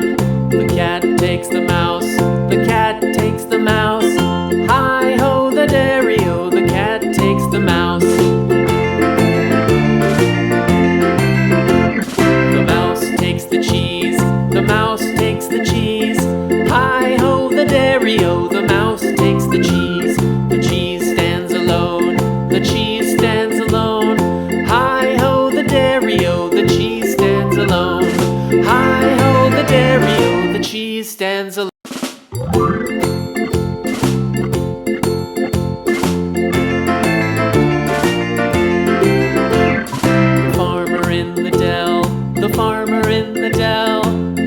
The cat takes the mouse. The cat takes the mouse. Hi-ho, the dairy-o, the cat takes the mouse. The mouse takes the cheese. The mouse takes the cheese. Hi-ho, the dairy-o, the mouse takes the cheese. The cheese stands alone. The cheese stands alone. Hi-ho, the dairy-o, the cheese stands alone. Hi-ho, the dairy-o, the cheese stands alone. The farmer in the dell. The farmer in the dell.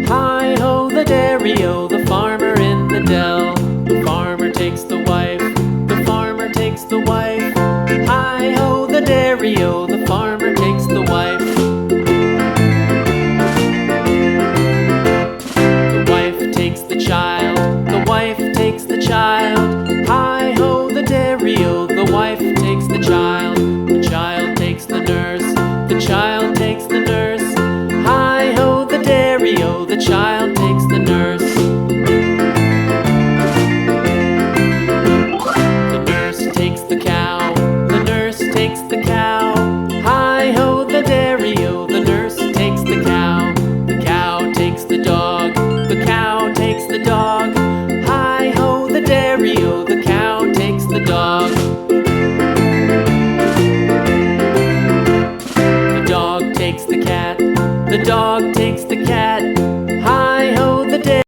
Hi-ho, the dairy-o, the farmer in the dell. The farmer takes the wife. The farmer takes the wife. Hi-ho, the dairy-o, the farmer takes the wife. The wife takes the child. The wife takes the child. Hi-ho, the dairy-o, the wife takes the child. The child takes the nurse. The child takes the nurse. Hi-ho, the dairy-o, the child takes the nurse.